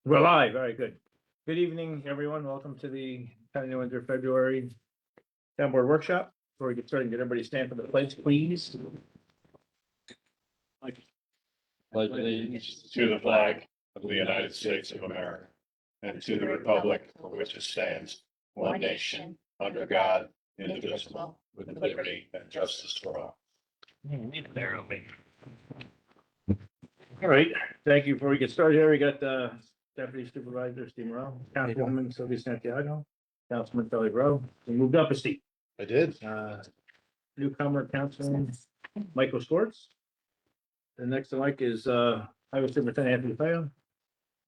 We're live. Very good. Good evening, everyone. Welcome to the County of Windsor February Town Board Workshop. Before we get started, get everybody stand for the pledge, please. Pledge allegiance to the flag of the United States of America and to the republic for which it stands, one nation, under God, indivisible, with liberty and justice for all. All right. Thank you. Before we get started here, we got Deputy Supervisor Steve Morrell, Councilwoman Sylvia Santiago, Councilman Kelly Rowe. We moved up a seat. I did. Newcomer Councilman Michael Schwartz. The next to Mike is Highway Superintendent Anthony Feo.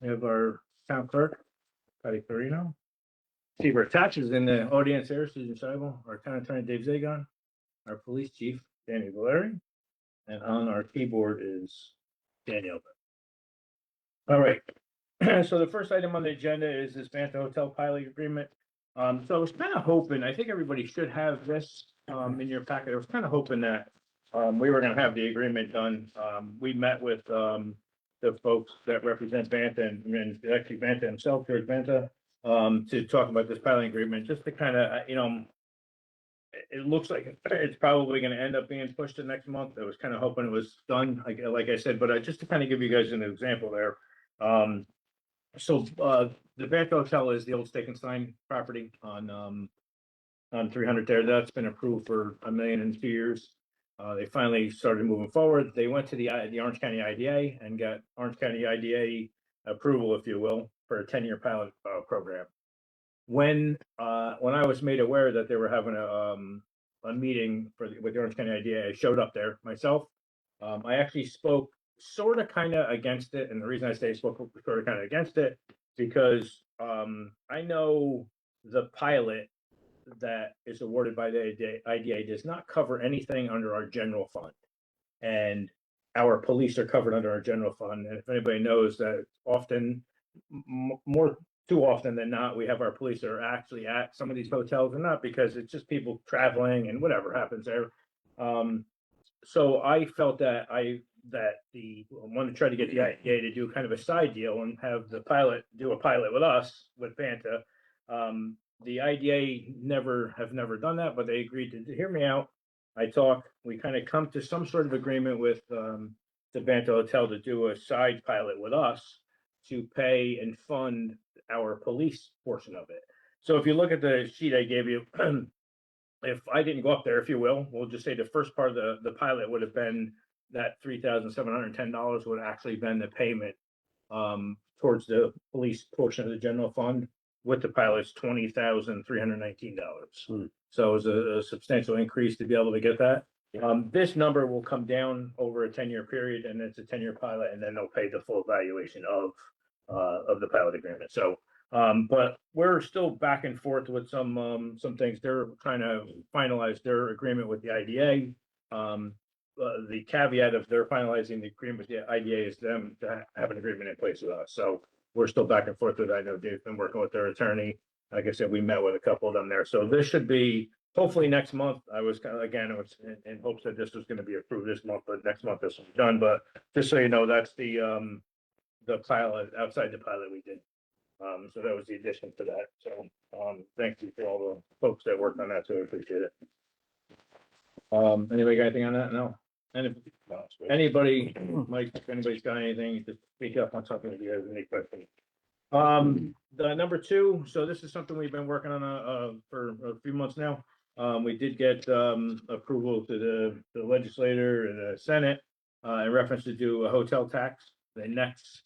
We have our town clerk, Patty Carino. See, we're attached is in the audience here, Susan Scheibel, our town attorney Dave Zagon, our police chief Danny Valeri, and on our keyboard is Danielle. All right. So the first item on the agenda is this Banta Hotel pilot agreement. So I was kind of hoping, I think everybody should have this in your packet. I was kind of hoping that we were going to have the agreement done. We met with the folks that represent Banta and actually Banta himself, George Banta, to talk about this pilot agreement, just to kind of, it looks like it's probably going to end up being pushed to next month. I was kind of hoping it was done, like I said, but just to kind of give you guys an example there. So the Banta Hotel is the old Steak and Stein property on 300 there. That's been approved for $1 million in 2 years. They finally started moving forward. They went to the Orange County IDA and got Orange County IDA approval, if you will, for a 10-year pilot program. When I was made aware that they were having a meeting with the Orange County IDA, I showed up there myself. I actually spoke sort of kind of against it, and the reason I say spoke sort of kind of against it because I know the pilot that is awarded by the IDA does not cover anything under our general fund, and our police are covered under our general fund. And if anybody knows that, often, more too often than not, we have our police that are actually at some of these hotels, and not because it's just people traveling and whatever happens there. So I felt that I wanted to try to get the IDA to do kind of a side deal and have the pilot do a pilot with us with Banta. The IDA have never done that, but they agreed to hear me out. We kind of come to some sort of agreement with the Banta Hotel to do a side pilot with us to pay and fund our police portion of it. So if you look at the sheet I gave you, if I didn't go up there, if you will, we'll just say the first part of the pilot would have been that $3,710 would actually been the payment towards the police portion of the general fund. With the pilot's $20,319. So it was a substantial increase to be able to get that. This number will come down over a 10-year period, and it's a 10-year pilot, and then they'll pay the full valuation of the pilot agreement. So, but we're still back and forth with some things. They're trying to finalize their agreement with the IDA. The caveat of their finalizing the agreement with the IDA is them to have an agreement in place with us. So we're still back and forth with it. I know Dave's been working with their attorney. Like I said, we met with a couple of them there. So this should be hopefully next month. I was kind of, again, it was in hopes that this was going to be approved this month, but next month this will be done. But just so you know, that's the pilot, outside the pilot we did. So that was the addition to that. So thank you for all the folks that worked on that. So I appreciate it. Anybody got anything on that? No. And if anybody, Mike, if anybody's got anything, just speak up on something if you have any questions. The number two, so this is something we've been working on for a few months now. We did get approval to the legislature and the Senate in reference to do a hotel tax. The next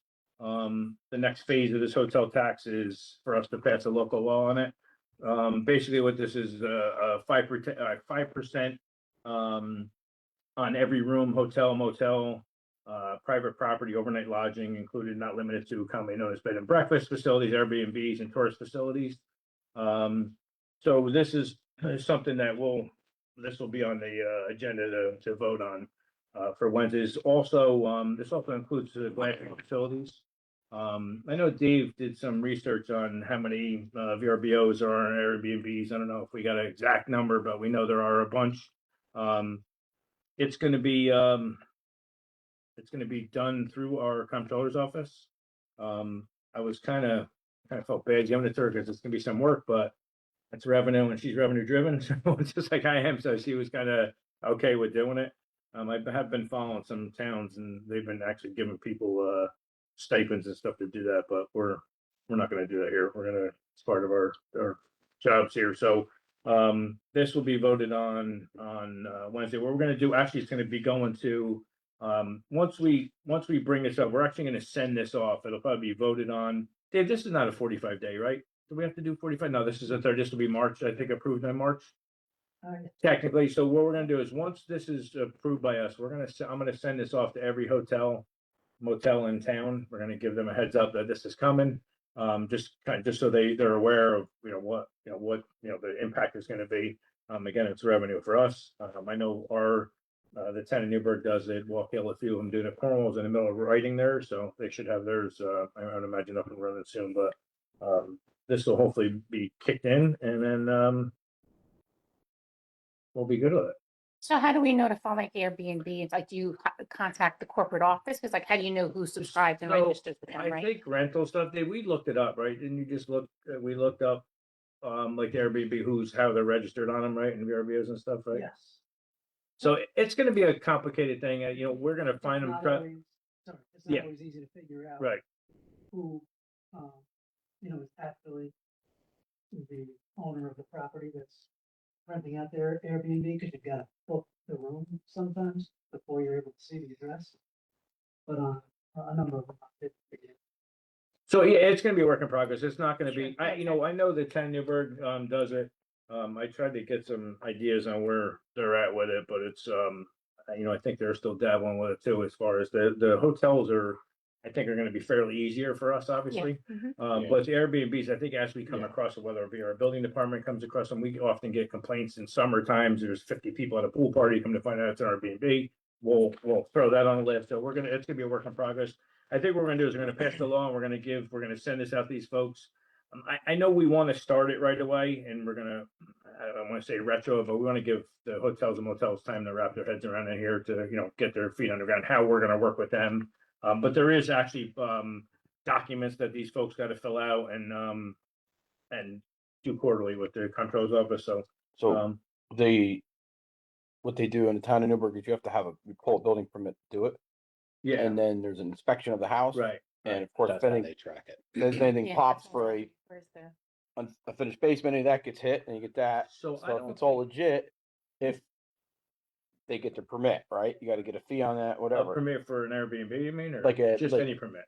phase of this hotel tax is for us to pass a local law on it. Basically what this is, 5% on every room, hotel, motel, private property, overnight lodging included, not limited to, commonly known as bed and breakfast facilities, Airbnbs, and tourist facilities. So this is something that this will be on the agenda to vote on for Wednesdays. Also, this also includes the glamping facilities. I know Dave did some research on how many VRBOs are on Airbnbs. I don't know if we got an exact number, but we know there are a bunch. It's going to be done through our comptroller's office. I was kind of felt bad giving it to her because it's gonna be some work, but it's revenue and she's revenue driven, so it's just like I am. So she was kind of okay with doing it. I have been following some towns and they've been actually giving people stipends and stuff to do that, but we're not going to do that here. We're gonna it's part of our jobs here. So this will be voted on Wednesday. What we're going to do actually it's going to be going to once we bring this up, we're actually going to send this off. It'll probably be voted on. Dave, this is not a 45 day, right? Do we have to do 45? No, this is a third. This will be March, I think, approved in March. Technically, so what we're gonna do is once this is approved by us, I'm gonna send this off to every hotel, motel in town. We're gonna give them a heads up that this is coming. Just so they're aware of what the impact is gonna be. Again, it's revenue for us. I know the town of Newburgh does it. Walk Hill, a few of them do the Cornwall's in the middle of writing there, so they should have theirs. I would imagine up and running soon, but this will hopefully be kicked in, and then we'll be good with it. So how do we notify like Airbnb? It's like, do you contact the corporate office? Because like, how do you know who subscribes and So, registers with them, I right? think rental stuff, we looked it up, right? Didn't you just we looked up like Airbnb, how they're registered on them, right? And VRBOs and stuff, right? Yes. So it's gonna be a complicated thing. We're gonna find them. It's not Yeah. always easy to figure out. Right. Who, is actually the owner of the property that's renting out their Airbnb, because you've got to book the room sometimes before you're able to see the address. But a number of them I did forget. So yeah, it's gonna be a work in progress. It's not gonna be, Sure. I know that Ken Newberg does it. I tried to get some ideas on where they're at with it, but it's I think they're still dabbling with it too, as far as the hotels I think are gonna be fairly easier for us, obviously. Mhm. But the Airbnbs, I think as we come across it, whether it be our building department comes across them, we often get complaints in summer times. There's 50 people at a pool party, come to find out it's an Airbnb. We'll throw that on the list. So it's gonna be a work in progress. I think what we're gonna do is we're gonna pass the law and we're gonna send this out to these folks. I know we want to start it right away and I don't want to say retro, but we want to give the hotels and motels time to wrap their heads around it here to, get their feet on the ground, how we're gonna work with them. But there is actually documents that these folks got to fill out and do quarterly with the controls office. So So what they do in the town of Newburgh is you have to have you pull a building permit to do it. yeah, And then there's an inspection of the house. right. And of course, That's if how anything, they track it. if anything Yeah, pops that's for all. Where's the? a finished basement, any of that gets hit and you get that. So I So if don't it's all legit, if they get their permit, right? You got to get a fee on that, A whatever. permit for an Airbnb, you mean, or Like just like any permit?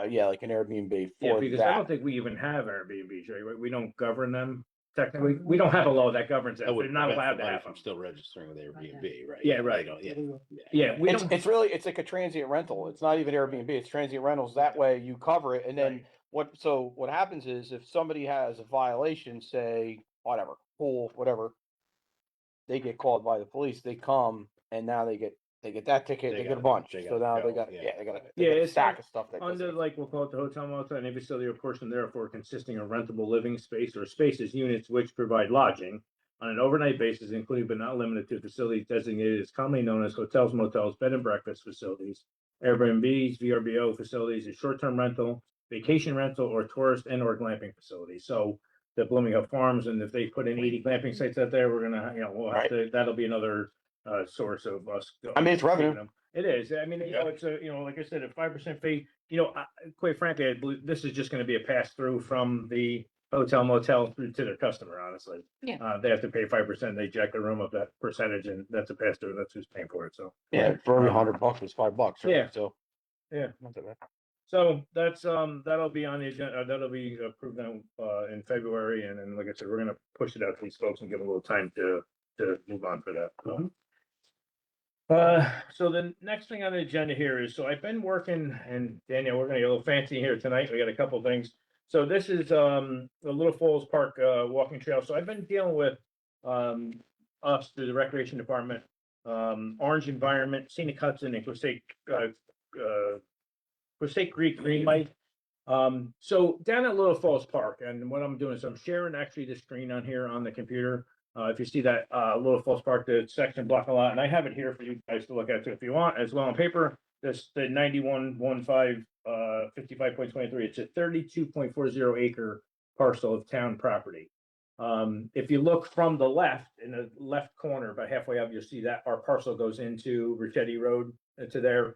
Yeah, like an Airbnb Yeah, for because I don't that. think we even have Airbnbs, right? We don't govern them technically. We don't have a law that governs that. That They're would not prevent allowed to somebody have from them. still registering with Airbnb, right? Yeah, They right. don't- Yeah. Yeah, we don't. It's like a transient rental. It's not even Airbnb, it's transient rentals. That way you cover it. And then what happens is if somebody has a violation, say, whatever, pool, whatever, they get called by the police, they come and now they get that ticket, They they get a gotta- bunch. they So gotta now go, they got, yeah. they got Yeah, a it's stack like of stuff that goes Under in. we'll call it the hotel motel, any facility or portion therefore consisting of rentable living space or spaces, units which provide lodging on an overnight basis, including but not limited to facilities designated as commonly known as hotels, motels, bed and breakfast facilities, Airbnbs, VRBO facilities, and short-term rental, vacation rental, or tourist and or glamping facilities. So the Bloomingdale Farms, and if they put in 80 glamping sites out there, we're gonna, we'll have to, that'll be another source of us. I mean, it's revenue. Them. It is. I mean, it's a, like I said, a 5% fee. Quite frankly, I believe this is just going to be a pass through from the hotel motel through to their customer. Honestly, Yeah. They have to pay 5%. They jack the room up that percentage, and that's a pass through. That's who's paying for it. So Yeah, for every $100 it's $5. Right? Yeah. So yeah. not that bad. So that's that'll be on the agenda. That'll be approved in February, and then like I said, we're going to push it out to these folks and give them a little time to move on for that. So the next thing on the agenda here is, so I've been working, and Daniel, we're gonna get a little fancy here tonight. We got a couple of things. So this is the Little Falls Park walking trail. So I've been dealing with us through the Recreation Department, Orange Environment, Scenic Hudson, and Quistake Creek Greenlight. So down at Little Falls Park, and what I'm doing is I'm sharing actually the screen on here on the computer. If you see that Little Falls Park, the section block a lot, and I have it here for you guys to look at too if you want, as well on paper. This the 9115 55.23. It's a 32.40 acre parcel of town property. If you look from the left, in the left corner, about halfway up, you'll see that our parcel goes into Richetti Road to there.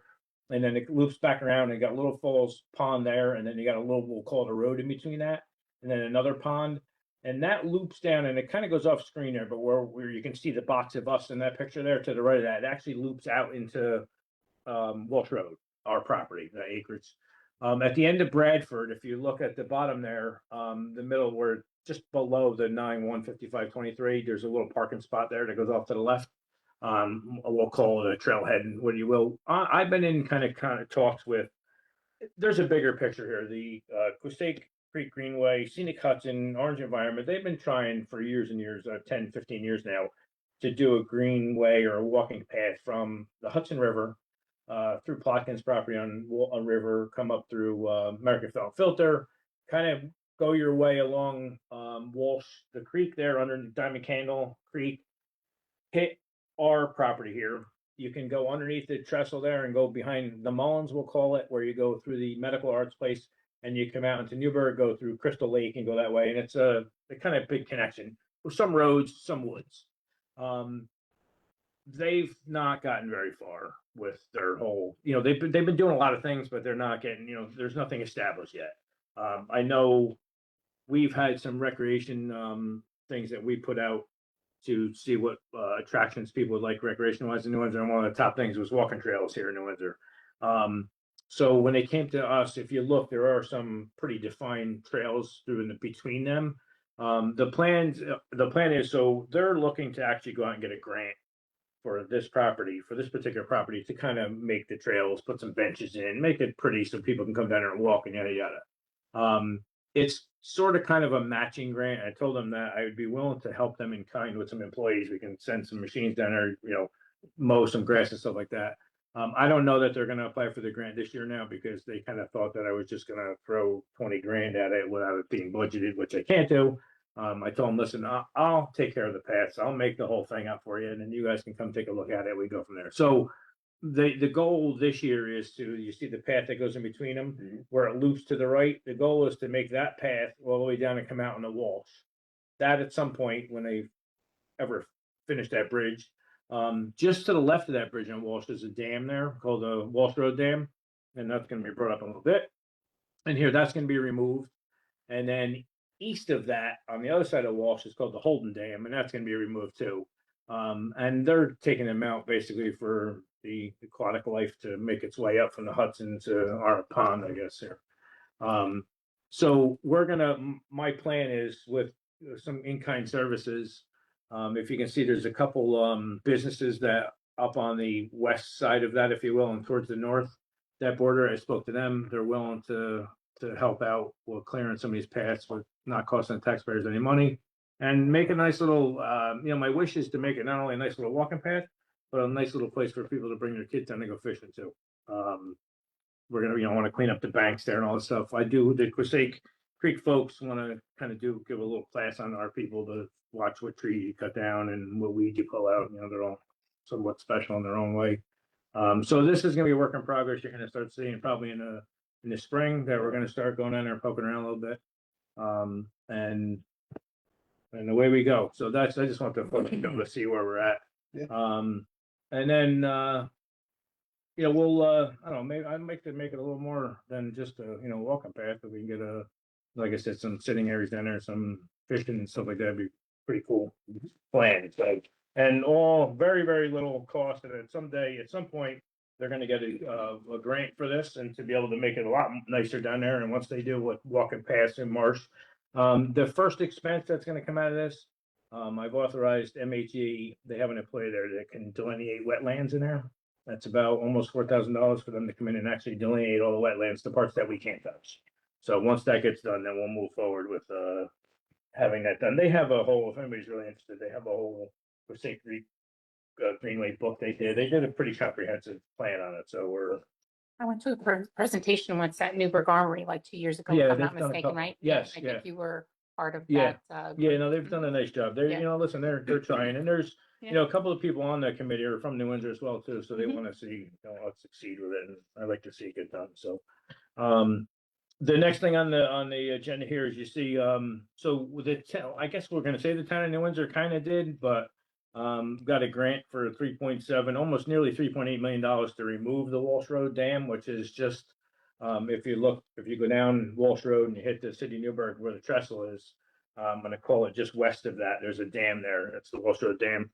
And then it loops back around and got Little Falls Pond there. And then you got a little, we'll call it a road in between that. And then another pond. And that loops down and it kind of goes off screen there, but where you can see the box of us in that picture there to the right of that, it actually loops out into Walsh Road, our property, the acreage. At the end of Bradford, if you look at the bottom there, the middle where just below the 9-155-23, there's a little parking spot there that goes off to the left. We'll call it a trailhead, what you will. I've been in kind of talks with. There's a bigger picture here. The Custake Creek Greenway, Scenic Hudson, Orange Environment. They've been trying for years and years, 10, 15 years now, to do a greenway or a walking path from the Hudson River through Plotkin's property on a river, come up through American Felt Filter, kind of go your way along Walsh, the creek there under Diamond Candle Creek, hit our property here. You can go underneath the trestle there and go behind the Mullins, we'll call it, where you go through the medical arts place and you come out into Newburgh, go through Crystal Lake and go that way. And it's a kind of big connection with some roads, some woods. They've not gotten very far with their whole, they've been doing a lot of things, but they're not getting, there's nothing established yet. I know we've had some recreation things that we put out to see what attractions people would like recreation wise in New Windsor. And one of the top things was walking trails here in New Windsor. So when they came to us, if you look, there are some pretty defined trails through in the between them. The plan is, so they're looking to actually go out and get a grant for this particular property, to kind of make the trails, put some benches in, make it pretty so people can come down there and walk and yada yada. It's sort of kind of a matching grant. I told them that I would be willing to help them in kind with some employees. We can send some machines down there, mow some grass and stuff like that. I don't know that they're going to apply for the grant this year now, because they kind of thought that I was just going to throw 20 grand at it without it being budgeted, which I can't do. I told them, listen, I'll take care of the paths. I'll make the whole thing up for you, and then you guys can come take a look at it. We go from there. So the goal this year is you see the path that goes in between them, where it loops to the right. The goal is to make that path all the way down and come out on the Walsh. That at some point, when they ever finish that bridge, just to the left of that bridge on Walsh, there's a dam there called the Walsh Road Dam, and that's going to be brought up a little bit. And here, that's going to be removed. And then east of that, on the other side of Walsh, is called the Holden Dam, and that's going to be removed too. And they're taking them out basically for the aquatic life to make its way up from the Hudson to our pond, I guess here. So my plan is with some in-kind services. If you can see, there's a couple businesses that up on the west side of that, if you will, and towards the north, that border. I spoke to them. They're willing to help out with clearing some of these paths with not costing the taxpayers any money, and make a nice little, my wish is to make it not only a nice little walking path, but a nice little place for people to bring their kids down to go fishing too. We're going to, want to clean up the banks there and all this stuff. The Custake Creek folks want to kind of give a little class on our people to watch what tree you cut down and what weed you pull out. They're all somewhat special in their own way. So this is going to be a work in progress. You're going to start seeing probably in the spring that we're going to start going down there and poking around a little bit. And away we go. So I just want to see where we're at. Yeah. And then, we'll, I don't know, maybe I'd make it a little more than just a, walking path, but we can get like I said, some sitting areas down there, some fishing and stuff like that. Would be pretty cool plan. So, and all very, very little cost. And at some point, they're going to get a grant for this, and to be able to make it a lot nicer down there. And once they do with walking past in Marsh, the first expense that's going to come out of this, I've authorized MHE. They have an employee there that can delineate wetlands in there. That's about almost $4,000 for them to come in and actually delineate all the wetlands, the parts that we can't touch. So once that gets done, then we'll move forward with having that done. They have a whole, if anybody's really interested, they have a whole Custake Creek Greenway book they did. They did a pretty comprehensive plan on it. So I went to a presentation once at Newburgh Armory like 2 years ago, Yeah, if I'm they've not done a mistaken, couple. right? Yes, I yeah. think you were part of Yeah. that. They've done a nice job. They're, Yeah. listen, they're trying, and there's, Yeah. a couple of people on the committee are from New Windsor as well too, so they Mhm. want to see us succeed with it, and I like to see it get done. So, The next thing on the agenda here is you see, so with I guess we're gonna say the town of New Windsor kind of did, but got a grant for 3.7, almost nearly $3.8 million to remove the Walsh Road Dam, which is just, if you go down Walsh Road and you hit the city of Newburgh where the trestle is, I'm gonna call it just west of that, there's a dam there. It's the Walsh Road Dam.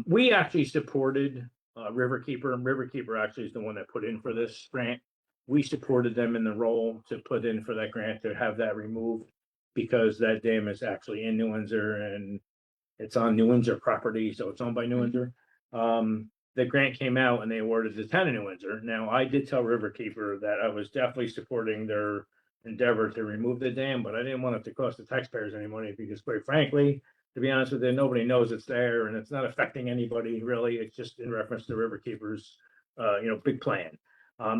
We actually supported Riverkeeper, and Riverkeeper actually is the one that put in for this grant. We supported them in the role to put in for that grant to have that removed because that dam is actually in New Windsor and it's on New Windsor property, so it's owned by New Windsor. The grant came out and they awarded the town of New Windsor. Now, I did tell Riverkeeper that I was definitely supporting their endeavor to remove the dam, but I didn't want it to cost the taxpayers any money because quite frankly, to be honest with you, nobody knows it's there and it's not affecting anybody really. It's just in reference to Riverkeeper's, big plan.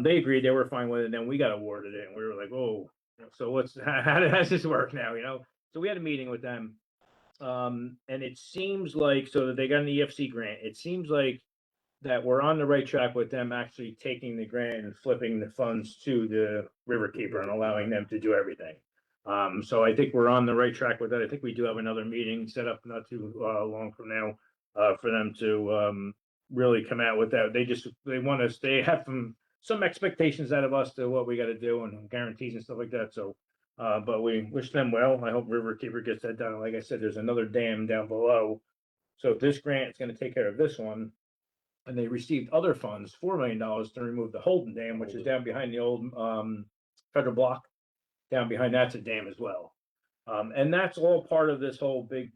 They agreed, they were fine with it, and then we got awarded it and we were like, oh, so how does this work now, So we had a meeting with them. And it seems like, so that they got an EFC grant. It seems like that we're on the right track with them actually taking the grant and flipping the funds to the Riverkeeper and allowing them to do everything. So I think we're on the right track with that. I think we do have another meeting set up not too long from now for them to really come out with that. They want us, they have some expectations out of us to what we got to do and guarantees and stuff like that. So but we wish them well. I hope Riverkeeper gets that done. Like I said, there's another dam down below. So this grant is going to take care of this one. And they received other funds, $4 million to remove the Holden Dam, which is down behind the old federal block. Down behind that's a dam as well. And that's all part of this whole big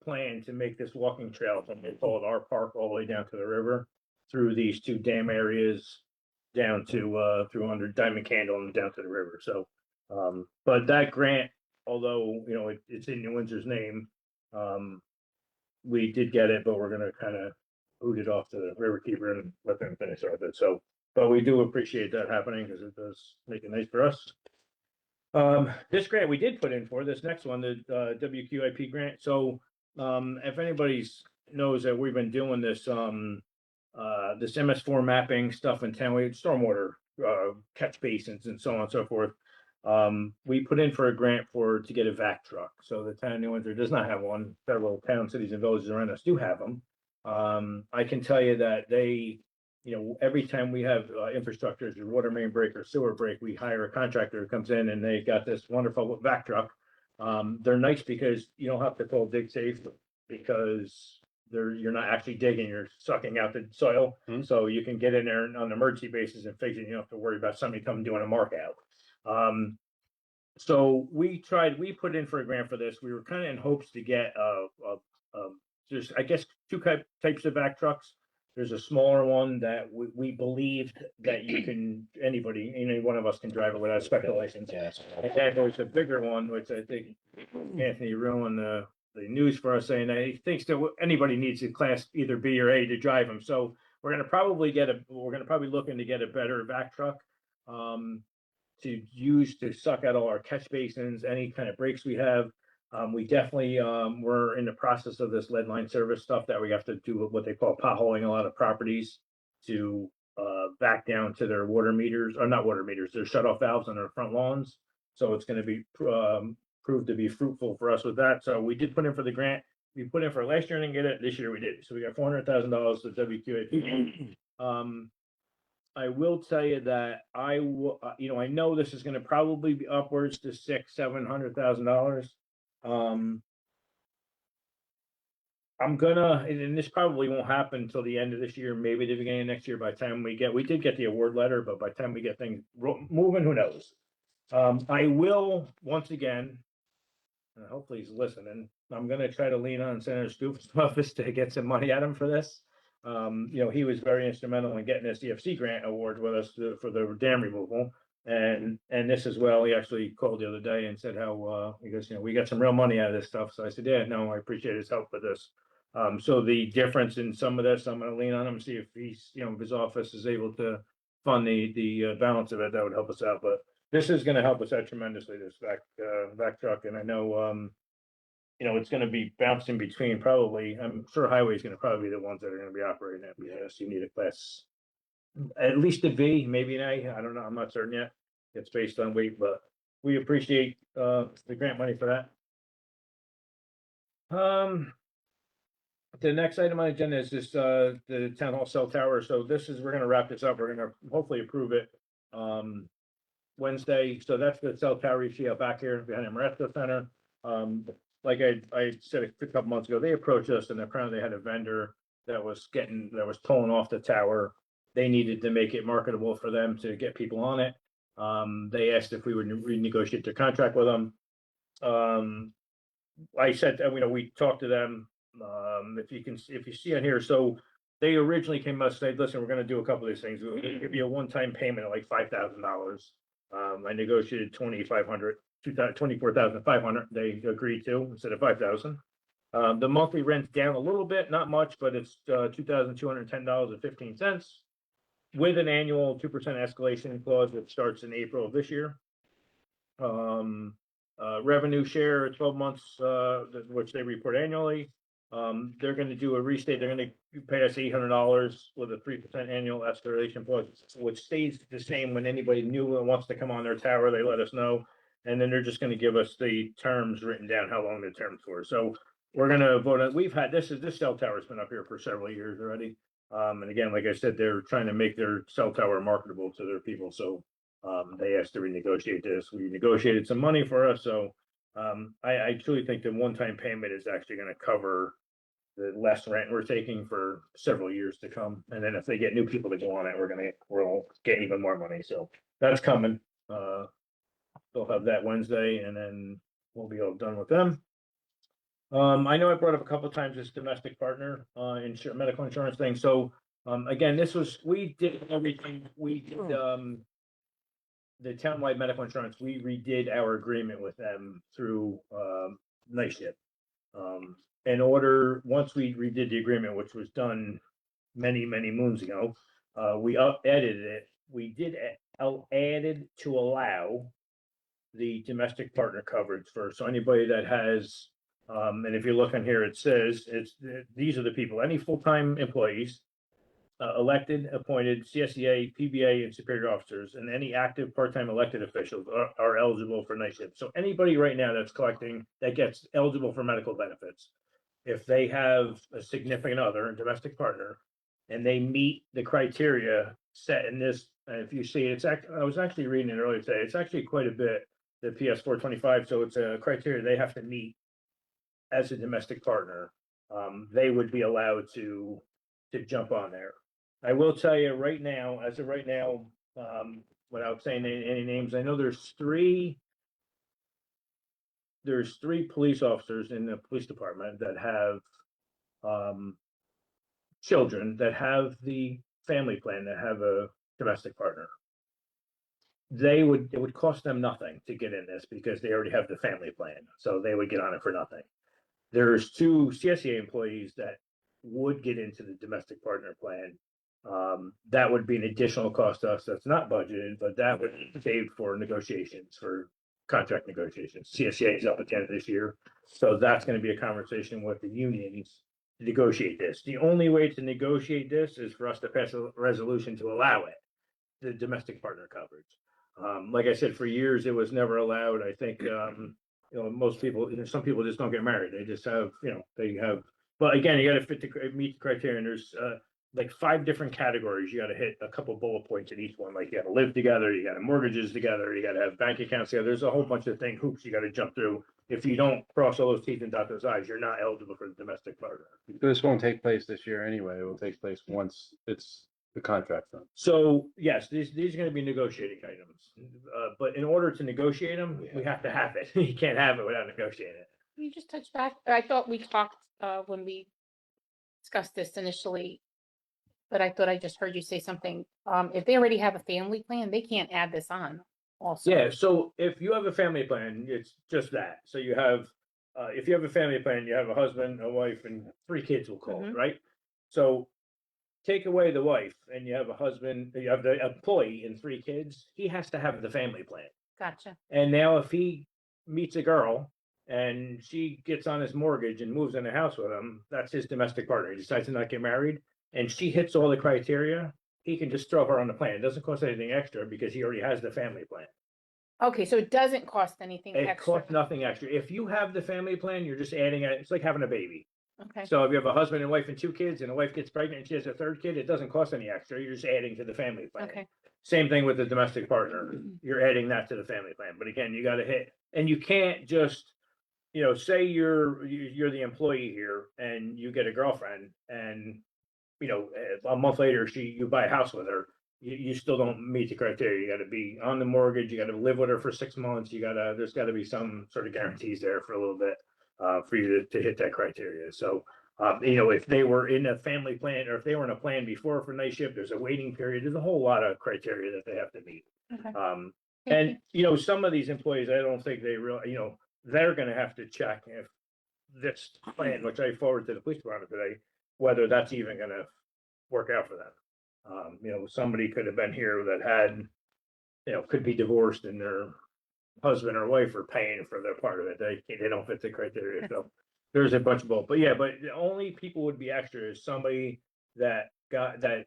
plan to make this walking trail from they call it our park all the way down to the river through these two dam areas down to through under Diamond Candle and down to the river. So but that grant, although it's in New Windsor's name, we did get it, but we're gonna kind of boot it off to the Riverkeeper and let them finish with it. So, but we do appreciate that happening because it does make it nice for us. This grant we did put in for this next one, the WQIP grant. So, if anybody's knows that we've been doing this this MS4 mapping stuff in town, we had stormwater catch basins and so on and so forth. We put in for a grant to get a vac truck. So the town of New Windsor does not have one. Several towns, cities, and villages around us do have them. I can tell you that they, every time we have infrastructure, your water main break or sewer break, we hire a contractor who comes in and they got this wonderful vac truck. They're nice because you don't have to call dig safe because you're not actually digging, you're sucking out the soil. So you can get in there on an emergency basis and fix it. You don't have to worry about somebody coming doing a mark out. So we put in for a grant for this. We were kind of in hopes to get just, I guess, two types of vac trucks. There's a smaller one that we believed that anybody, any one of us can drive it without a special license. Yes. And then there's a bigger one, which I think Anthony ruined the news for us, saying that he thinks that anybody needs a class either B or A to drive them. So we're gonna probably looking to get a better vac truck to use to suck out all our catch basins, any kind of breaks we have. We definitely we're in the process of this lead line service stuff that we have to do what they call potholing a lot of properties to back down to their water meters, or not water meters, their shut off valves on their front lawns. So it's going to be proved to be fruitful for us with that. So we did put in for the grant. We put in for last year and didn't get it. This year we did. So we got $400,000 to WQAP. I will tell you that I know this is going to probably be upwards to $600,000-700,000. I'm gonna, and this probably won't happen until the end of this year, maybe the beginning of next year. By the time we did get the award letter, but by the time we get things moving, who knows? I will once again, and hopefully he's listening. I'm gonna try to lean on Senator Stoops' office to get some money at him for this. He was very instrumental in getting this EFC grant award with us for the dam removal. And this as well, he actually called the other day and said how, he goes, we got some real money out of this stuff. So I said, yeah, no, I appreciate his help with this. So the difference in some of this, I'm gonna lean on him, see if he's, if his office is able to fund the balance of it, that would help us out. But this is gonna help us out tremendously, this vac truck. And I know, it's gonna be bouncing between probably, I'm sure highway is gonna probably be the ones that are gonna be operating it. Yes, you need a class, at least a B, maybe an A. I don't know. I'm not certain yet. It's based on weight, but we appreciate, the grant money for that. The next item on the agenda is this, the town hall cell tower. So this is, we're gonna wrap this up. We're gonna hopefully approve it, Wednesday. So that's the cell tower you see out back here behind the Moresco Center. Like I said a couple months ago, they approached us and apparently they had a vendor that was pulling off the tower. They needed to make it marketable for them to get people on it. They asked if we would renegotiate their contract with them. I said, we talked to them. If you see on here, so they originally came up and said, listen, we're gonna do a couple of these things. We'll give you a one-time payment of like $5,000. I negotiated 24,500. They agreed to instead of 5,000. The monthly rent's down a little bit, not much, but it's $2,210.15 with an annual 2% escalation clause that starts in April of this year. Revenue share, 12 months, which they report annually. They're gonna do a restate. They're gonna pay us $800 with a 3% annual escalation clause, which stays the same when anybody new wants to come on their tower, they let us know. And then they're just gonna give us the terms written down, how long the terms for. So we're gonna vote on, we've had, this cell tower's been up here for several years already. And again, like I said, they're trying to make their cell tower marketable to their people, so they asked to renegotiate this. We negotiated some money for us, so I truly think the one-time payment is actually gonna cover the less rent we're taking for several years to come. And then if they get new people to go on it, we'll get even more money, so that's coming. They'll have that Wednesday, and then we'll be all done with them. I know I brought up a couple of times this domestic partner, medical insurance thing. So, again, we did everything. We did, the townwide medical insurance, we redid our agreement with them through, Night Shift. Once we redid the agreement, which was done many, many moons ago, we edited it. We did added to allow the domestic partner coverage so anybody that has, and if you look on here, it says these are the people, any full-time employees, elected, appointed, CSEA, PBA, and superior officers, and any active part-time elected officials are eligible for night shift. So anybody right now that gets eligible for medical benefits, if they have a significant other, a domestic partner, and they meet the criteria set in this, if you see it, I was actually reading it earlier today, it's actually quite a bit, the PS 425, so it's a criteria they have to meet as a domestic partner. They would be allowed to jump on there. I will tell you right now, as of right now, without saying any names, I know there's three police officers in the police department that have children that have the family plan, that have a domestic partner. It would cost them nothing to get in this because they already have the family plan, so they would get on it for nothing. There's two CSEA employees that would get into the domestic partner plan. That would be an additional cost to us that's not budgeted, but that would save for negotiations, for contract negotiations. CSEA is up at the end of this year, so that's going to be a conversation with the unions to negotiate this. The only way to negotiate this is for us to pass a resolution to allow it, the domestic partner coverage. Like I said, for years, it was never allowed. I think, most people, some people just don't get married. They just have, but again, you got to meet the criteria. And there's like 5 different categories. You got to hit a couple bullet points in each one. Like you got to live together, you got to mortgages together, you got to have bank accounts together. There's a whole bunch of hoops you got to jump through. If you don't cross all those teeth and dot those I's, you're not eligible for the domestic partner. This won't take place this year anyway. It will take place once it's the contract done. So yes, these are going to be negotiating items, but in order to negotiate them, we have to have it. You can't have it without negotiating it. You just touch back. I thought we talked when we discussed this initially, but I thought I just heard you say something. If they already have a family plan, they can't add this on also. Yeah, so if you have a family plan, it's just that. So you have, if you have a family plan, you have a husband, a wife, and 3 kids, we'll call it, right? So take away the wife and you have a husband, you have the employee and 3 kids, he has to have the family plan. Gotcha. And now if he meets a girl and she gets on his mortgage and moves in a house with him, that's his domestic partner. He decides to not get married and she hits all the criteria, he can just throw her on the plan. It doesn't cost anything extra because he already has the family plan. Okay, so it doesn't cost anything It extra. costs nothing extra. If you have the family plan, you're just adding it. It's like having a baby. Okay, So if you have a husband and wife and 2 kids and the wife gets pregnant and she has a 3rd kid, it doesn't cost any extra. You're just adding to the family plan. okay. Same thing with the domestic partner. You're adding that to the family plan. But again, you gotta hit, and you can't just, say you're the employee here and you get a girlfriend and, a month later, you buy a house with her. You still don't meet the criteria. You gotta be on the mortgage, you gotta live with her for 6 months, there's gotta be some sort of guarantees there for a little bit, for you to hit that criteria. So, if they were in a family plan or if they were in a plan before for night shift, there's a waiting period. There's a whole lot of criteria that they have to meet. Okay. And, some of these employees, I don't think they really, they're gonna have to check if this plan, which I forwarded to the police department today, whether that's even gonna work out for them. Somebody could have been here that had, could be divorced and their husband or wife are paying for their part of it. They don't fit the criteria. So there's a bunch of both. But yeah, but the only people would be extra is somebody that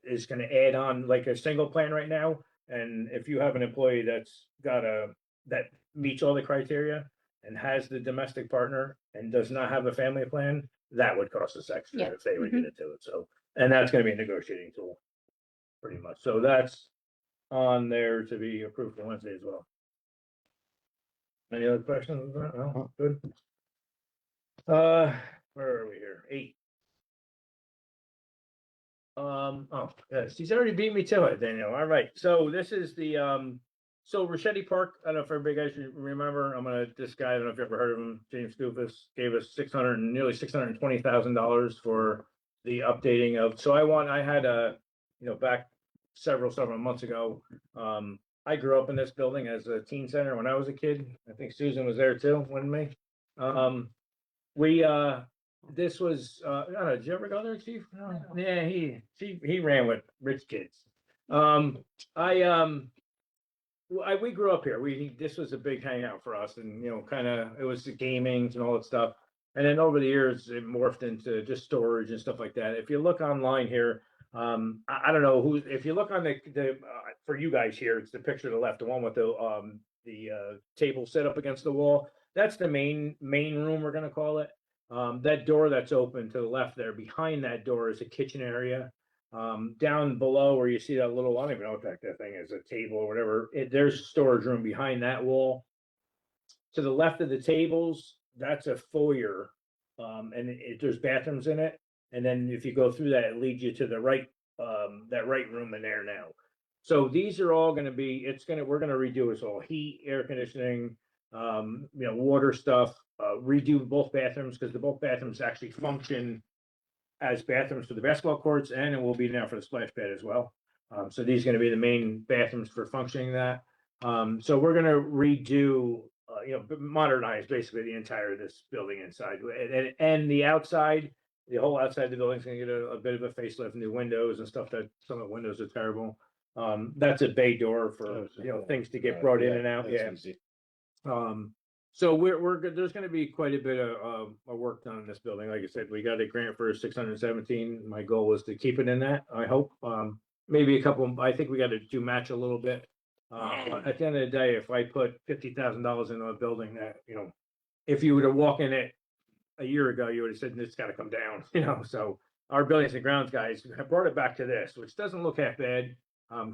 is gonna add on like a single plan right now. And if you have an employee that meets all the criteria and has the domestic partner and does not have a family plan, that would cost us extra Yeah. if they would get into it. So, and that's gonna be a negotiating tool, pretty much. So that's on there to be approved for Wednesday as well. Any other questions? No, good. Where are we here? 8. Oh, yes, he's already beat me to it, Daniel. All right, so this is so Ricchetti Park. I don't know if everybody guys remember. This guy. I don't know if you ever heard of him. James Goofus gave us nearly $620,000 for the updating of. So I had back several months ago. I grew up in this building as a teen center when I was a kid. I think Susan was there too, wasn't me? This was, I don't know, did you ever go there, Chief? No. Yeah, he ran with rich kids. We grew up here. This was a big hangout for us, and it was the gamings and all that stuff. And then over the years, it morphed into just storage and stuff like that. If you look online here, I don't know who. If you look on the for you guys here, it's the picture to the left, the one with the table set up against the wall. That's the main room, we're gonna call it. That door that's open to the left there, behind that door is a kitchen area. Down below where you see that little, I don't even know what that thing is, a table or whatever, there's a storage room behind that wall. To the left of the tables, that's a foyer, and there's bathrooms in it. And then if you go through that, it leads you to the right, that right room in there now. So these are all gonna be, we're gonna redo this all, heat, air conditioning, water stuff, redo both bathrooms, because both bathrooms actually function as bathrooms for the basketball courts, and it will be now for the splash pad as well. So these are gonna be the main bathrooms for functioning that. So we're gonna redo, modernize basically the entire of this building inside, and the outside, the whole outside of the building's gonna get a bit of a facelift, new windows and stuff. That some of the windows are terrible. That's a bay door for, things to get brought in and out. Yeah. So there's gonna be quite a bit of work done in this building. Like I said, we got a grant for 617. My goal is to keep it in that, I hope. Maybe I think we gotta match a little bit. At the end of the day, if I put $50,000 into a building that, if you were to walk in it a year ago, you would have said, it's gotta come down, so our buildings and grounds guys have brought it back to this, which doesn't look half bad.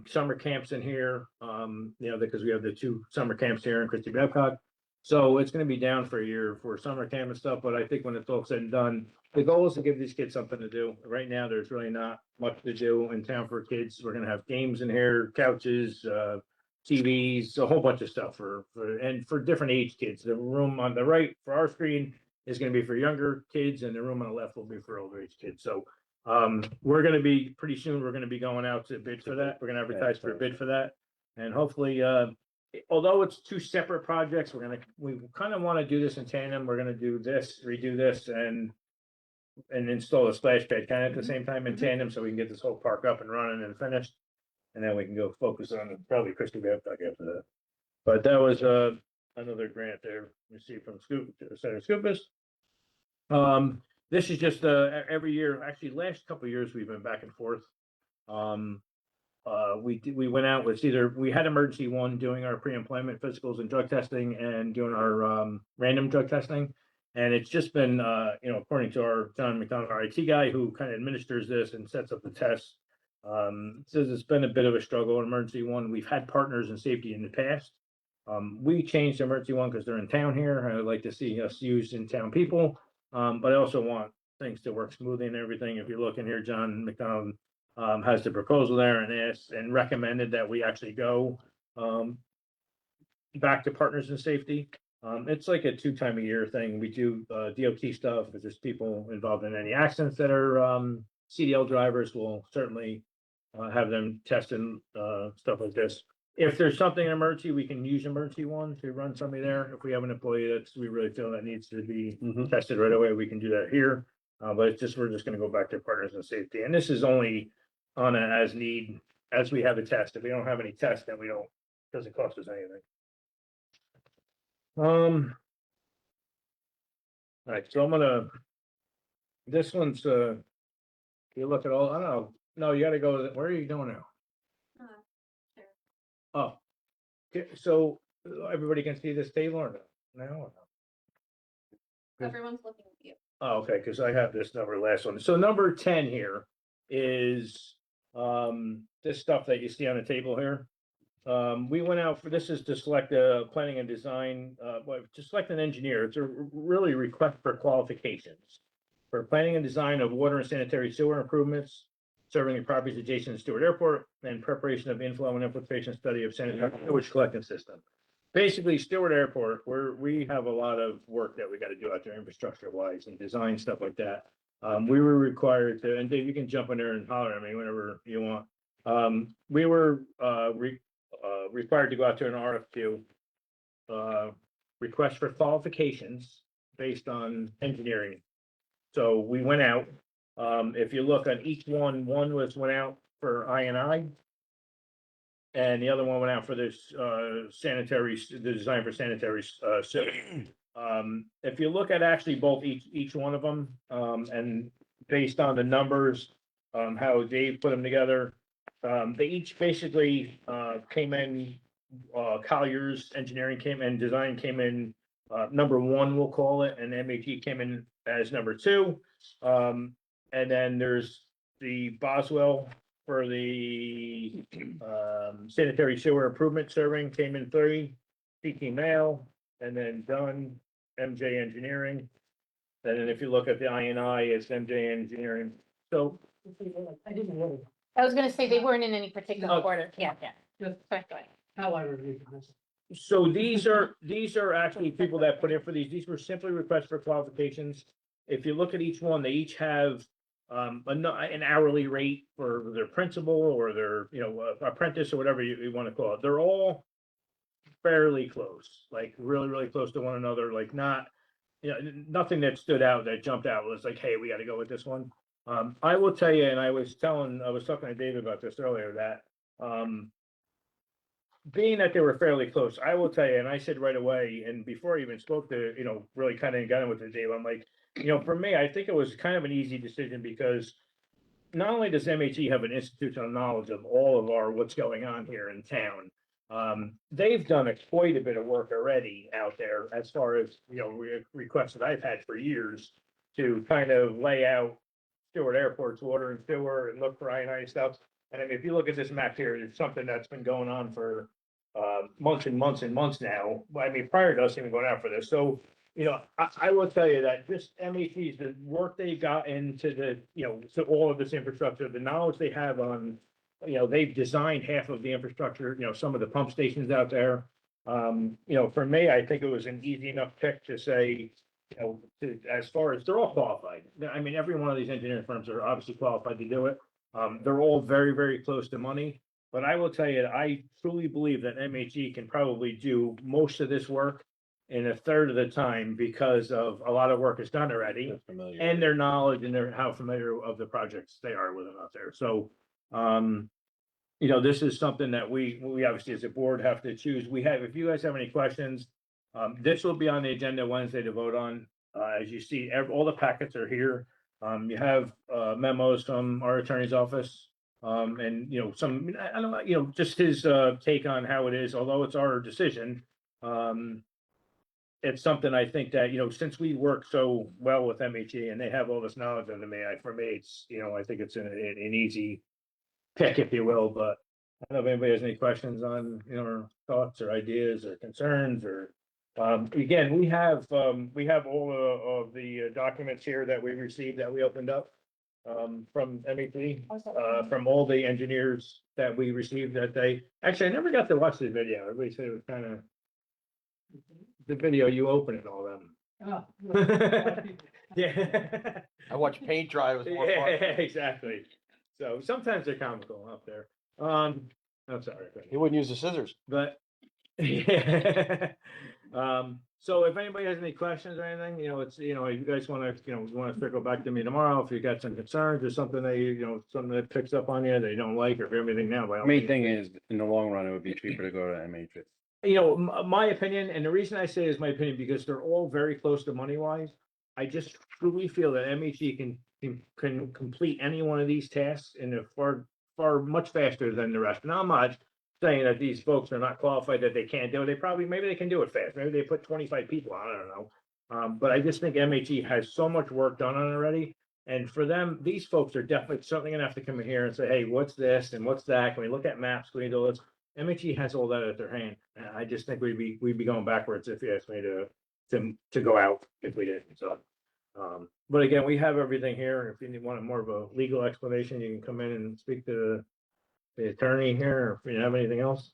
Summer camps in here, because we have the 2 summer camps here in Christie Babcock. So it's gonna be down for a year for summer camp and stuff, but I think when it's all said and done, the goal is to give these kids something to do. Right now, there's really not much to do in town for kids. We're gonna have games in here, couches, TVs, a whole bunch of stuff for different age kids. The room on the right for our screen is gonna be for younger kids, and the room on the left will be for older age kids. So we're gonna be pretty soon, we're gonna be going out to bid for that. We're gonna advertise for a bid for that. And hopefully, although it's 2 separate projects, we kind of want to do this in tandem. We're gonna do this, redo this, and install a splash pad kind of at the same time in tandem, so we can get this whole park up and running and finished. And then we can go focus on probably Christie Babcock after that. But that was another grant there received from Senator Scoopus. This is just every year. Actually, last couple of years we've been back and forth. we went out with we had emergency one doing our pre-employment physicals and drug testing and doing our random drug testing. And it's just been, according to our John McDonald, our IT guy who kind of administers this and sets up the tests, says it's been a bit of a struggle in emergency one. We've had partners in safety in the past. We changed emergency one because they're in town here. I would like to see us use in town people. But I also want things to work smoothly and everything. If you look in here, John McDonald has the proposal there and asked and recommended that we actually go back to partners in safety. It's like a 2 time a year thing. We do DOT stuff. If there's people involved in any accidents that are CDL drivers, we'll certainly have them testing stuff like this. If there's something in emergency, we can use emergency one to run somebody there. If we have an employee that's we really feel that needs to be tested right away, we can do that here. But it's just we're just going to go back to partners in safety, and this is only on an as need as we have a test. If we don't have any tests, then we don't doesn't cost us anything. All right, so I'm gonna. This one's you look at all. I don't know. No, you got to go. Where are you going now? Oh, okay, so everybody can see this table or no? Now or no? Everyone's looking at you. Oh, okay, because I have this number last one. So number 10 here is this stuff that you see on the table here. We went out for this is to select a planning and design, to select an engineer. It's a really request for qualifications for planning and design of water and sanitary sewer improvements serving the properties adjacent to Stewart Airport and preparation of inflow and infiltration study of sanitary sewage collecting system. Basically, Stewart Airport, we have a lot of work that we got to do out there infrastructure wise and design stuff like that. We were required to, and Dave, you can jump in there and holler at me whenever you want. We were required to go out to an RFQ, request for qualifications based on engineering. So we went out. If you look on each one went out for I&I. And the other one went out for this the design for sanitary sewer. If you look at actually both each one of them, and based on the numbers, how Dave put them together, they each basically came in. Collier's engineering came in, design came in number 1, we'll call it, and MHE came in as number 2. And then there's the Boswell for the sanitary sewer improvement serving came in 3, CT Mail, and then Dunn, MJ Engineering. And then if you look at the I&I, it's MJ Engineering. So I didn't know. I was gonna say they weren't in any particular Oh. order. Yeah. Just Sorry, go ahead. how I reviewed this. So these are actually people that put in for these. These were simply requests for qualifications. If you look at each one, they each have an hourly rate for their principal or their apprentice or whatever you want to call it. They're all fairly close, like really close to one another. Like not nothing that stood out that jumped out was like, hey, we got to go with this one. I will tell you, and I was talking to David about this earlier, that being that they were fairly close, I will tell you, and I said right away, and before I even spoke to, really kind of got in with it, Dave, I'm like, for me, I think it was kind of an easy decision because not only does MHE have an institutional knowledge of all of what's going on here in town, they've done quite a bit of work already out there as far as, requests that I've had for years to kind of lay out Stewart Airport's water and sewer and look for I&I stuff. And I mean, if you look at this map here, it's something that's been going on for months and months and months now. I mean, prior to us even going out for this. So, I will tell you that just MHE's, the work they got into to all of this infrastructure, the knowledge they have on, they've designed half of the infrastructure, some of the pump stations out there. For me, I think it was an easy enough pick to say, as far as they're all qualified. I mean, every one of these engineering firms are obviously qualified to do it. They're all very, very close to money, but I will tell you, I truly believe that MHE can probably do most of this work in a third of the time because of a lot of work is done already and their knowledge and how familiar of the projects they are with them out there. So, this is something that we obviously as a board have to choose. If you guys have any questions, this will be on the agenda Wednesday to vote on. As you see, all the packets are here. You have memos from our attorney's office And, some, I don't know, just his, take on how it is, although it's our decision. It's something I think that, since we work so well with MHE and they have all this knowledge under me, for me, it's, I think it's an easy pick, if you will, but I don't know if anybody has any questions on, or thoughts or ideas or concerns or, again, we have all of the documents here that we received that we opened up, from MEP, from all the engineers that we received that day. Actually, I never got to watch the video. Everybody said it was kind of, the video you open and all them. Oh, a lot of people. Yeah. I watch paint dry, it was more Yeah, fun. exactly. So sometimes they're comical up there. I'm sorry, He wouldn't use the scissors. but yeah. So if anybody has any questions or anything, it's, if you guys want to circle back to me tomorrow, if you got some concerns or something that something that picks up on you that you don't like or everything now. By all Main means. thing is, in the long run, it would be cheaper to go to MH. My opinion, and the reason I say is my opinion, because they're all very close to money wise. I just truly feel that MHE can complete any one of these tasks in a far much faster than the rest. Now, I'm not saying that these folks are not qualified, that they can't do it. Maybe they can do it fast. Maybe they put 25 people on, I don't know. But I just think MHE has so much work done on it already. And for them, these folks are definitely certainly gonna have to come in here and say, hey, what's this and what's that? Can we look at maps? Can we do this? MHE has all that at their hand. And I just think we'd be going backwards if you asked me to go out if we didn't. So, but again, we have everything here. If you want more of a legal explanation, you can come in and speak to the attorney here, or if you have anything else.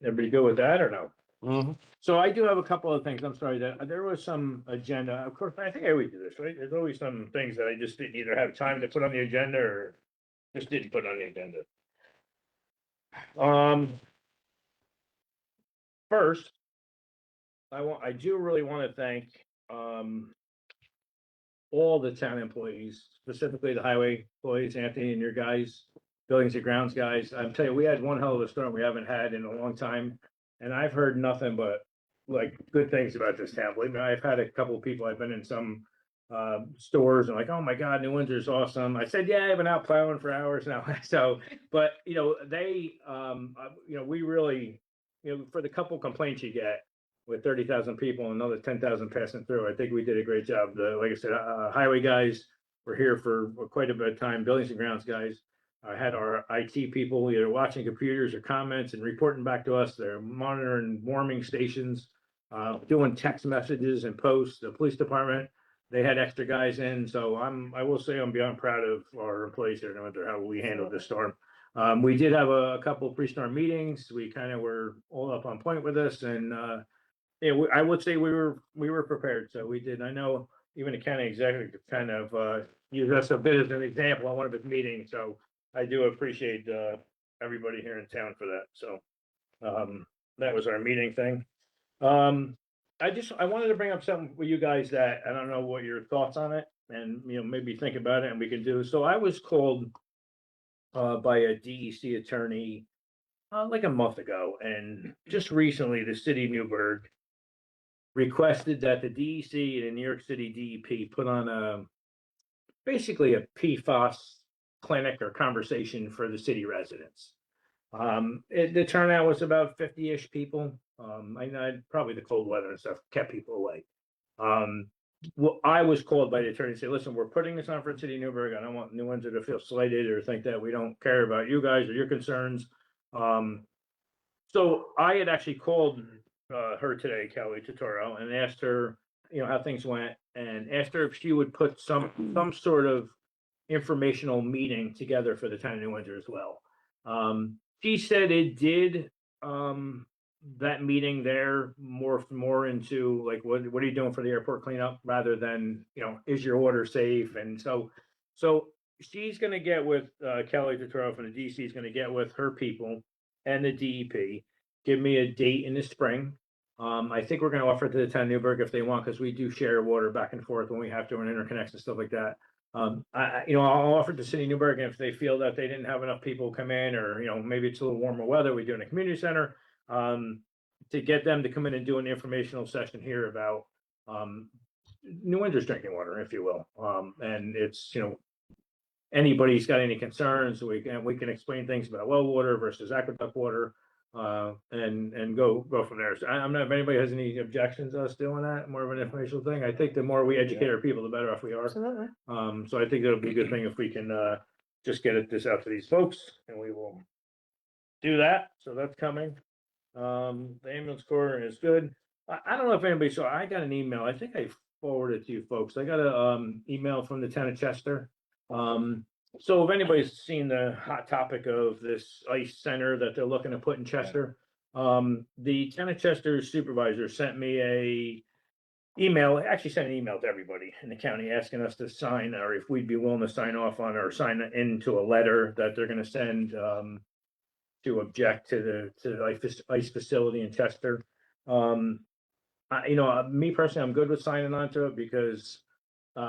Everybody good with that or no? Mm-hmm. So I do have a couple of things. I'm sorry that there was some agenda. Of course, I think I always do this, right? There's always some things that I just didn't either have time to put on the agenda or just didn't put on the agenda. First, I do really want to thank, all the town employees, specifically the highway employees, Anthony and your guys, buildings and grounds guys. I'm telling you, we had one hell of a storm we haven't had in a long time. And I've heard nothing but like good things about this town. Believe me, I've had a couple of people, I've been in some stores and like, oh my God, New Windsor's awesome. I said, yeah, I've been out plowing for hours now. So, but they, we really, for the couple complaints you get with 30,000 people and another 10,000 passing through, I think we did a great job. Like I said, highway guys were here for quite a bit of time. Buildings and grounds guys had our IT people either watching computers or comments and reporting back to us. They're monitoring warming stations, doing text messages and posts. The police department, they had extra guys in. So I will say I'm beyond proud of our employees here, no matter how we handled this storm. We did have a couple of pre-storm meetings. We kind of were all up on point with this, and yeah, I would say we were prepared. So we did. I know even the county executive kind of used us a bit as an example on one of his meetings. So I do appreciate everybody here in town for that. So that was our meeting thing. I wanted to bring up something with you guys that I don't know what your thoughts on it, and maybe think about it, and we can do. So I was called by a DEC attorney like a month ago, and just recently the city of Newburgh requested that the DEC and the New York City DEP put on basically a PFAS clinic or conversation for the city residents. The turnout was about 50-ish people. I know probably the cold weather and stuff kept people away. Well, I was called by the attorney to say, listen, we're putting this on for the city of Newburgh. I don't want New Windsor to feel slighted or think that we don't care about you guys or your concerns. So I had actually called her today, Kelly Totoro, and asked her, how things went, and asked her if she would put some sort of informational meeting together for the town of New Windsor as well. She said it did. That meeting there more into like what are you doing for the airport cleanup rather than is your order safe, and so she's going to get with Kelly Totoro from the DC is going to get with her people and the DEP, give me a date in the spring. I think we're going to offer it to the town of Newburgh if they want, because we do share water back and forth when we have to run interconnects and stuff like that. I'll offer it to City of Newburgh, and if they feel that they didn't have enough people come in, or maybe it's a little warmer weather, we do it in a community center, to get them to come in and do an informational session here about New Windsor's drinking water, if you will. And it's anybody's got any concerns, we can explain things about well water versus aqueduct water. And go from there. So I'm not, if anybody has any objections to us doing that, more of an informational thing, I think the more we educate our people, the better off we are. Absolutely. So I think it'll be a good thing if we can, just get this out to these folks, and we will do that. So that's coming. The ambulance corps is good. I don't know if anybody saw, I got an email, I think I forwarded it to you folks. I got a, email from the town of Chester. So if anybody's seen the hot topic of this ice center that they're looking to put in Chester, the town of Chester supervisor sent me a actually sent an email to everybody in the county asking us to sign, or if we'd be willing to sign off on or sign into a letter that they're gonna send, to object to the ice facility in Chester. Me personally, I'm good with signing on to it because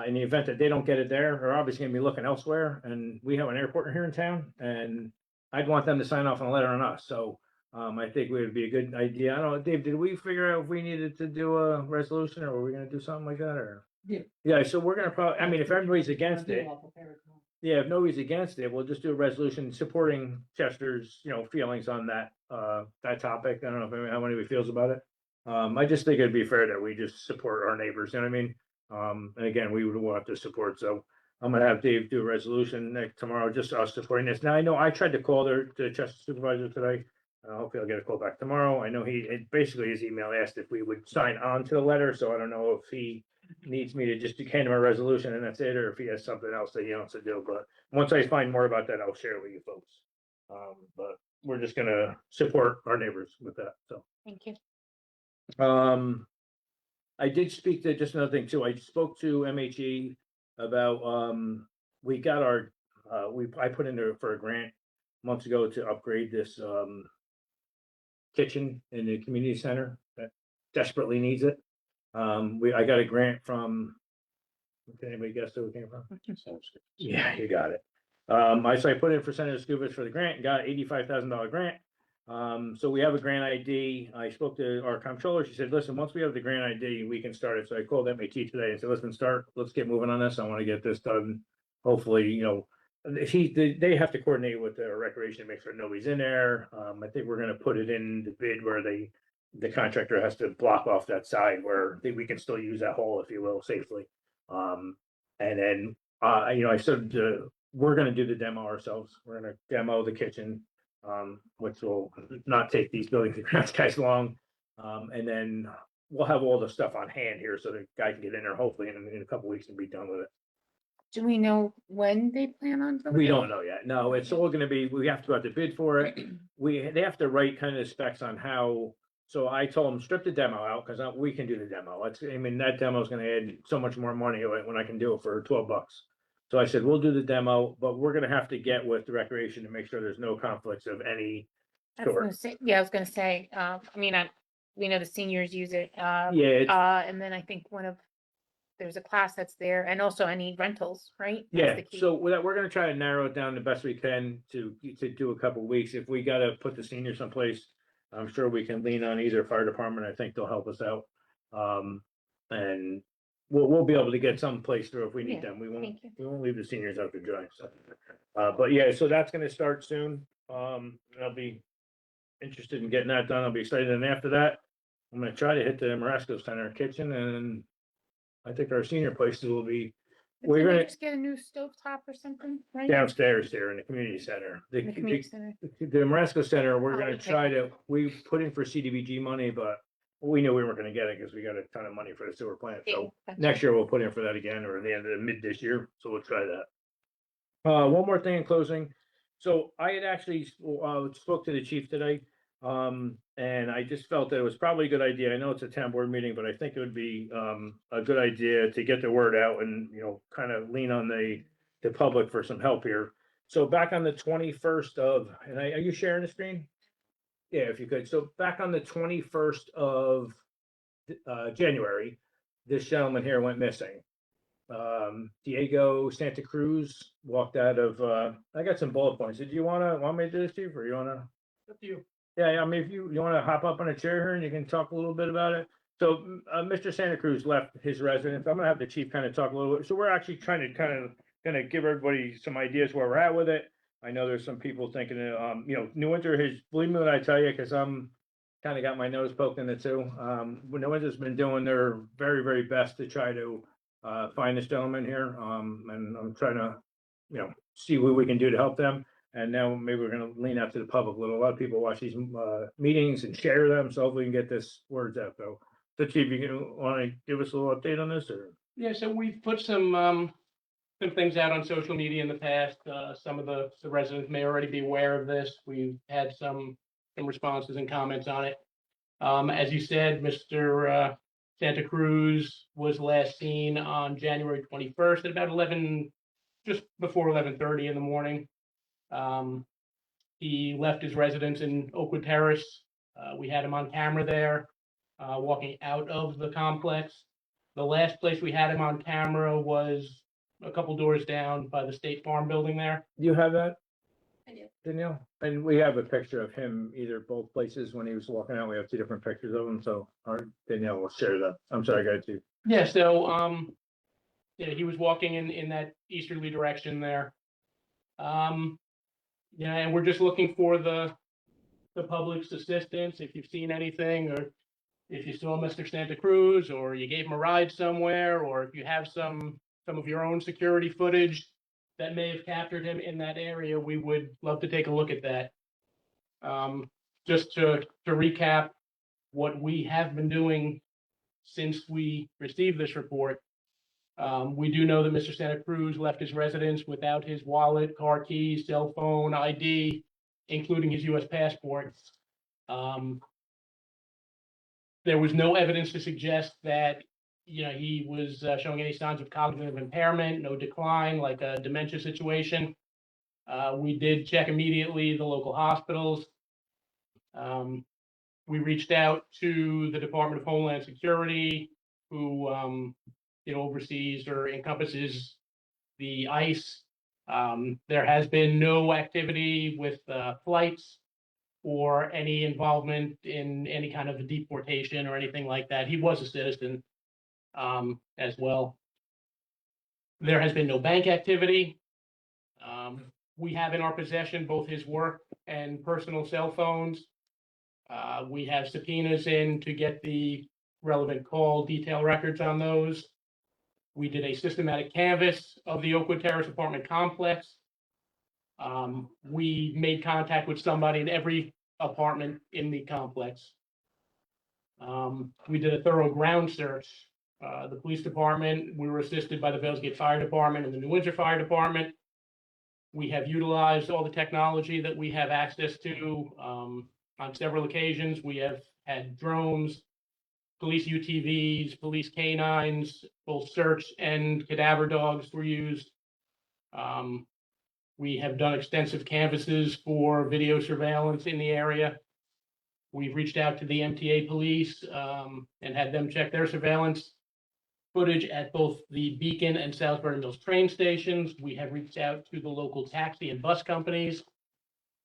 in the event that they don't get it there, they're obviously gonna be looking elsewhere, and we have an airport here in town, and I'd want them to sign off on a letter on us, so I think it would be a good idea. I don't know, Dave, did we figure out if we needed to do a resolution, or were we gonna do something like that, or? Yeah. Yeah, so we're gonna probably, I mean, if everybody's against it, I'll prepare it tomorrow. yeah, if nobody's against it, we'll just do a resolution supporting Chester's, feelings on that, that topic. I don't know if how anybody feels about it. I just think it'd be fair that we just support our neighbors, you know what I mean? And again, we would want to support, so I'm gonna have Dave do a resolution tomorrow, just us supporting this. Now, I know I tried to call the Chester supervisor today. Hopefully I'll get a call back tomorrow. I know basically his email asked if we would sign on to the letter, so I don't know if he needs me to just hand him a resolution and that's it, or if he has something else that he wants to do, but once I find more about that, I'll share it with you folks. But we're just gonna support our neighbors with that, so. Thank you. I did speak to, just another thing too, I spoke to MHE about, we got our, I put in there for a grant months ago to upgrade this, kitchen in the community center that desperately needs it. I got a grant from, can anybody guess who it came from? Yeah, you got it. So I put in for Senator Scubis for the grant and got $85,000 grant. So we have a grant ID. I spoke to our comptroller. She said, listen, once we have the grant ID, we can start it. So I called MAT today and said, let's get moving on this. I want to get this done. Hopefully, they have to coordinate with the recreation to make sure nobody's in there. I think we're gonna put it in the bid where the contractor has to block off that side where we can still use that hole, if you will, safely. And then, I said, we're gonna do the demo ourselves. We're gonna demo the kitchen, which will not take these buildings and grounds guys long. And then we'll have all the stuff on hand here so the guy can get in there hopefully in a couple weeks and be done with it. Do we know when they plan on? We building? don't know yet. No, it's all gonna be, we have to go out to bid for it. They have to write kind of specs on how, so I told them strip the demo out, because we can do the demo. That demo is gonna add so much more money when I can do it for $12. So I said, we'll do the demo, but we're gonna have to get with the recreation to make sure there's no conflicts of any I was sort. gonna say, yeah, I was gonna say, we know the seniors use it, Yeah, and then I think there's a class that's there, and also any rentals, right? That's yeah, the key. so we're gonna try to narrow it down the best we can to do a couple weeks. If we gotta put the seniors someplace, I'm sure we can lean on either fire department. I think they'll help us out. And we'll be able to get some place through if we need Yeah, them. We thank you. won't leave the seniors out to dry, so. But yeah, so that's gonna start soon. I'll be interested in getting that done. I'll be excited. And after that, I'm gonna try to hit the Marasco Center kitchen, and I think our senior places will be, But we're didn't they gonna just get a new stovetop or something, right? downstairs there in the community center. In the community center. The Marasco Center, we're Oh, gonna okay. try to, we put in for CDBG money, but we knew we weren't gonna get it because we got a ton of money for the sewer plant. So Gotcha. next year we'll put in for that again, or the end of mid this year. So we'll try that. One more thing in closing. So I had actually spoke to the chief today. And I just felt that it was probably a good idea. I know it's a town board meeting, but I think it would be a good idea to get the word out and, kind of lean on the public for some help here. So back on the 21st of, and are you sharing the screen? Yeah, if you could. So back on the 21st of January, this gentleman here went missing. Diego Santa Cruz walked out of, I got some bullet points. Did you want me to do this, Chief, or you wanna? Up to you. Yeah, if you wanna hop up on a chair here and you can talk a little bit about it. So, Mr. Santa Cruz left his residence. I'm gonna have the chief kind of talk a little bit. So we're actually trying to kind of gonna give everybody some ideas where we're at with it. I know there's some people thinking, New Windsor has, believe me when I tell you, cause I'm kind of got my nose poked in it too. New Windsor's been doing their very, very best to try to, find this gentleman here. And I'm trying to, see what we can do to help them. And now maybe we're gonna lean out to the public a little. A lot of people watch these, meetings and share them, so hopefully we can get this words out though. So Chief, you wanna give us a little update on this or? Yeah, so we've put some things out on social media in the past. Some of the residents may already be aware of this. We've had some responses and comments on it. As you said, Mr. Santa Cruz was last seen on January 21st at about 11, just before 11:30 in the morning. He left his residence in Oakwood Terrace. We had him on camera there, walking out of the complex. The last place we had him on camera was a couple doors down by the State Farm building there. You have that? I do. Danielle? And we have a picture of him either both places when he was walking out. We have two different pictures of him, so our Danielle will share that. I'm sorry, go ahead, Chief. Yeah, so, yeah, he was walking in that easterly direction there. Yeah, and we're just looking for the public's assistance. If you've seen anything, or if you saw Mr. Santa Cruz, or you gave him a ride somewhere, or if you have some of your own security footage that may have captured him in that area, we would love to take a look at that. Just to recap what we have been doing since we received this report. We do know that Mr. Santa Cruz left his residence without his wallet, car keys, cell phone, ID, including his US passport. There was no evidence to suggest that, he was showing any signs of cognitive impairment, no decline, like a dementia situation. We did check immediately the local hospitals. We reached out to the Department of Homeland Security, who, oversees or encompasses the ICE. There has been no activity with flights or any involvement in any kind of a deportation or anything like that. He was a citizen as well. There has been no bank activity. We have in our possession both his work and personal cell phones. We have subpoenas in to get the relevant call detail records on those. We did a systematic canvass of the Oakwood Terrace apartment complex. We made contact with somebody in every apartment in the complex. We did a thorough ground search. The police department, we were assisted by the Vailsgate Fire Department and the New Windsor Fire Department. We have utilized all the technology that we have access to. On several occasions, we have had drones, police UTVs, police canines, both search and cadaver dogs were used. We have done extensive canvasses for video surveillance in the area. We've reached out to the MTA police and had them check their surveillance footage at both the Beacon and Salisbury Mills train stations. We have reached out to the local taxi and bus companies.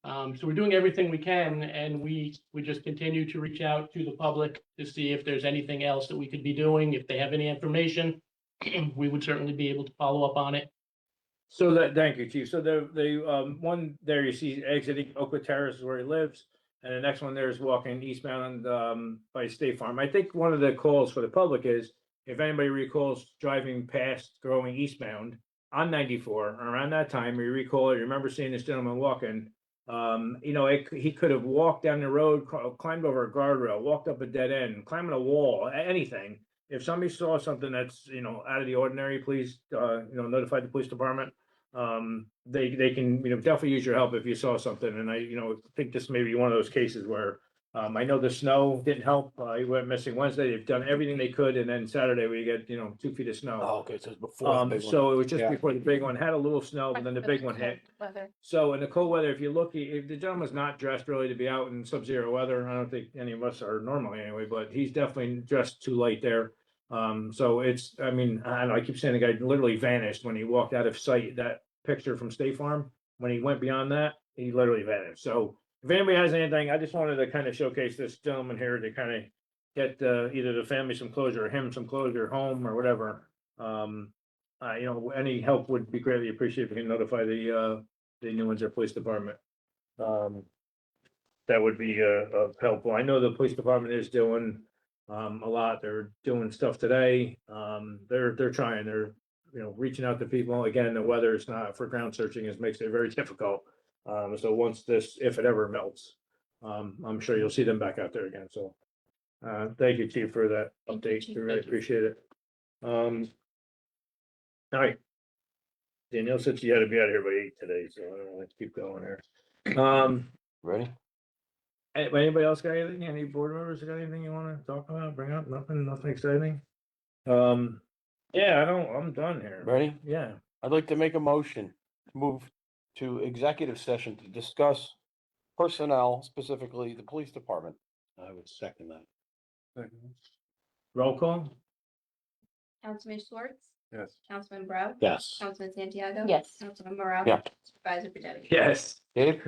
So we're doing everything we can, and we just continue to reach out to the public to see if there's anything else that we could be doing. If they have any information, we would certainly be able to follow up on it. So thank you, Chief. So the one there you see exiting Oakwood Terrace is where he lives. And the next one there is walking eastbound, by State Farm. I think one of the calls for the public is, if anybody recalls driving past going eastbound on 94 around that time, you recall, you remember seeing this gentleman walking, he could have walked down the road, climbed over a guardrail, walked up a dead end, climbing a wall, anything. If somebody saw something that's, out of the ordinary, please, notify the police department. They can, definitely use your help if you saw something. And I think this may be one of those cases where, I know the snow didn't help. He went missing Wednesday. They've done everything they could. And then Saturday we get, 2 feet of snow. Oh, okay, so it's before the big one. So it was just Yeah. before the big one, had a little snow, but then the big one hit. Weather. So in the cold weather, if you look, if the gentleman's not dressed really to be out in sub-zero weather, I don't think any of us are normally anyway, but he's definitely dressed too light there. So it's, I don't know, I keep saying the guy literally vanished when he walked out of sight. That picture from State Farm, when he went beyond that, he literally vanished. So if anybody has anything, I just wanted to kind of showcase this gentleman here to kind of get either the family some closure or him some closure, home or whatever. any help would be greatly appreciated if you can notify the New Windsor Police Department. That would be, helpful. I know the police department is doing, a lot. They're doing stuff today. They're trying, reaching out to people. Again, the weather is not for ground searching, it makes it very difficult. So once this, if it ever melts, I'm sure you'll see them back out there again, so. Thank you, Chief, for that Thank you, update. Chief. We really Thank you. appreciate it. All right. Danielle said she had to be out of here by 8 today, so I don't want to keep going here. Ready? Anybody else got anything? Any board members got anything you want to talk about, bring up? Nothing exciting? Yeah, I'm done here. Ready? Yeah. I'd like to make a motion to move to executive session to discuss personnel, specifically the police department. I would second that. Roll call? Councilman Schwartz, Yes. Councilman Brown, Yes. Councilman Santiago. Yes. Councilman Morale. Yeah. Supervisor Pedetti. Yes. Dave?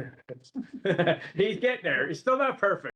He's getting there. He's still not perfect.